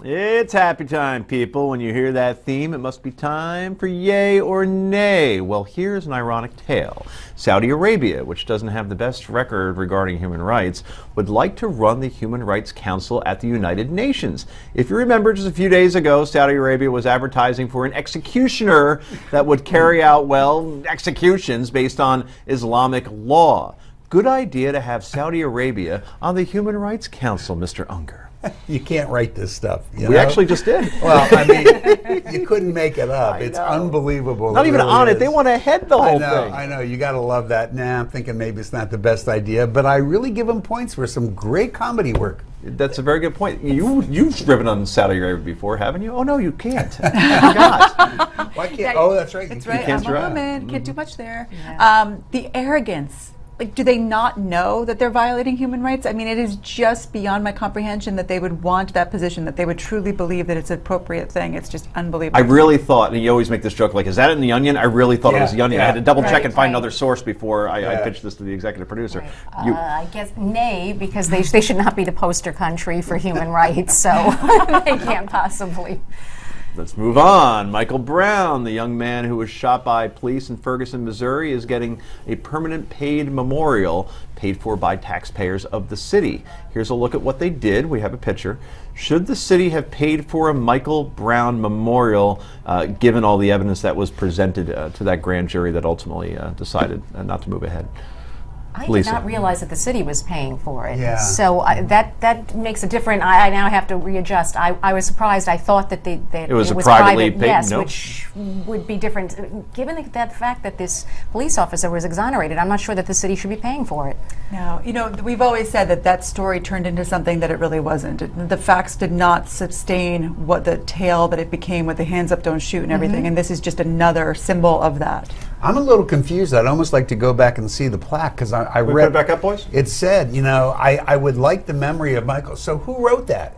It's happy time, people. When you hear that theme, it must be time for Yay or Nay. Well, here's an ironic tale. Saudi Arabia, which doesn't have the best record regarding human rights, would like to run the Human Rights Council at the United Nations. If you remember, just a few days ago, Saudi Arabia was advertising for an executioner that would carry out, well, executions based on Islamic law. Good idea to have Saudi Arabia on the Human Rights Council, Mr. Unger. You can't write this stuff. We actually just did. Well, I mean, you couldn't make it up. It's unbelievable. Not even really on is. it. They want to head the whole thing. I know. You got to love that. Nah, I'm thinking maybe it's not the best idea, but I really give them points for some great comedy work. That's a very good point. You've driven on Saudi Arabia before, haven't you? Oh, no, you can't. I forgot. Why can't? Oh, that's right. That's right. I'm a woman. Can't do much there. Yeah. The arrogance. Like, do they not know that they're violating human rights? I mean, it is just beyond my comprehension that they would want that position, that they would truly believe that it's an appropriate thing. It's just unbelievable. I really thought, and you always make this joke, like, is that in The Onion? I really thought it was The Onion. I had to double check and find another source before I pitched this to the executive producer. Right. I guess nay, because they should not be the poster country for human rights, so they can't possibly. Let's move on. Michael Brown, the young man who was shot by police in Ferguson, Missouri, is getting a permanent paid memorial paid for by taxpayers of the city. Here's a look at what they did. We have a picture. Should the city have paid for a Michael Brown memorial, given all the evidence that was presented to that grand jury that ultimately decided not to move ahead? I Lisa. did not realize that the city was paying for it. Yeah. So that makes a difference. I now have to readjust. I was surprised. I thought that it was a privately paid. Yes, Nope. which would be different. Given that fact that this police officer was exonerated, I'm not sure that the city should be paying for it. No, we've always said that story turned into something that it really wasn't. The facts did not sustain what the tale that it became with the hands up, don't shoot and everything, and this is just another symbol of that. I'm a little confused. I'd almost like to go back and see the plaque because I read. Put it back up, boys. It said, I would like the memory of Michael. So who wrote that?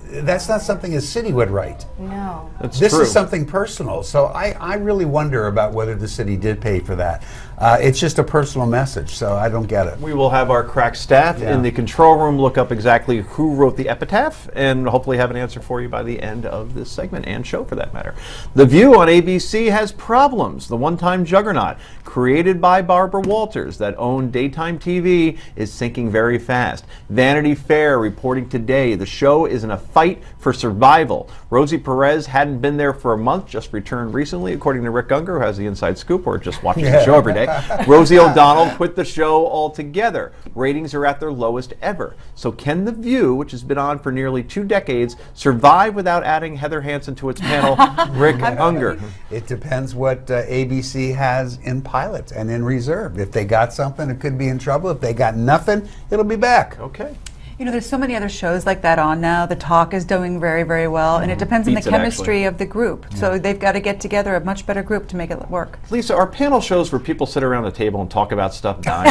That's not something a city would write. No. This is something personal. So I really wonder about whether the city did pay for that. It's just a personal message, so I don't get it. We will have our crack staff in the control room look up exactly who wrote the epitaph and hopefully have an answer for you by the end of this segment and show, for that matter. The View on ABC has problems. The one-time juggernaut created by Barbara Walters that owned daytime TV is sinking very fast. Vanity Fair reporting today the show is in a fight for survival. Rosie Perez hadn't been there for a month, just returned recently, according to Rick Unger, who has the inside scoop or just watches the show every day. Rosie O'Donnell quit the show altogether. Ratings are at their lowest ever. So can The View, which has been on for nearly 2 decades, survive without adding Heather Hansen to its panel? Rick Unger. It depends what ABC has in pilot and in reserve. If they got something, it could be in trouble. If they got nothing, it'll be back. Okay. There's so many other shows like that on now. The Talk is doing very, very well, and it depends on the chemistry of the group. Yeah. So they've got to get together a much better group to make it work. Lisa, are panel shows where people sit around the table and talk about stuff dying?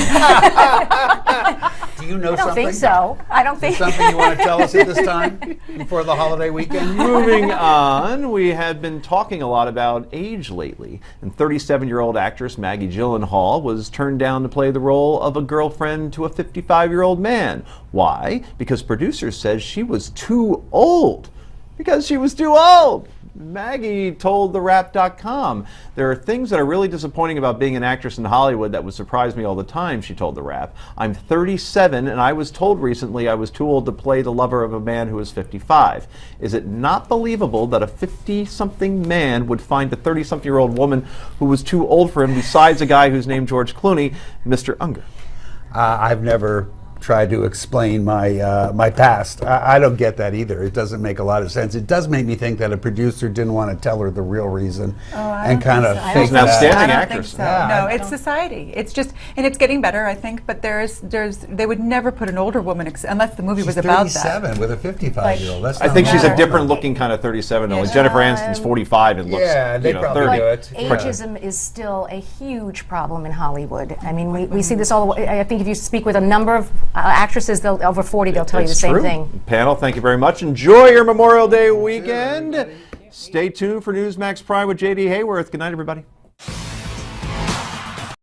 Do you know something? I don't think so. I don't think something you want to tell us at this time before the holiday weekend? Moving on, we have been talking a lot about age lately, and 37-year-old actress Maggie Gyllenhaal was turned down to play the role of a girlfriend to a 55-year-old man. Why? Because producers said she was too old. Because she was too old. Maggie told TheWrap.com, there are things that are really disappointing about being an actress in Hollywood that would surprise me all the time, she told The Wrap. I'm 37 and I was told recently I was too old to play the lover of a man who is 55. Is it not believable that a 50-something man would find a 30-something-year-old woman who was too old for him besides a guy who's named George Clooney? Mr. Unger. I've never tried to explain my past. I don't get that either. It doesn't make a lot of sense. It does make me think that a producer didn't want to tell her the real reason and kind of fake She's an outstanding I actress. Think so. No, it's society. It's just, and it's getting better, I think. But they would never put an older woman unless the movie was about that. She's 37 with a 55-year-old. I think she's a different looking kind of 37. Like Jennifer Aniston's 45 and looks, they probably 30. do it. Ageism is still a huge problem in Hollywood. I mean, we see this all the way. I think if you speak with a number of actresses, over 40, they'll tell you the same thing. Panel, thank you very much. Enjoy your Memorial Day weekend. Stay tuned for Newsmax Prime with J.D. Hayworth. Good night, everybody.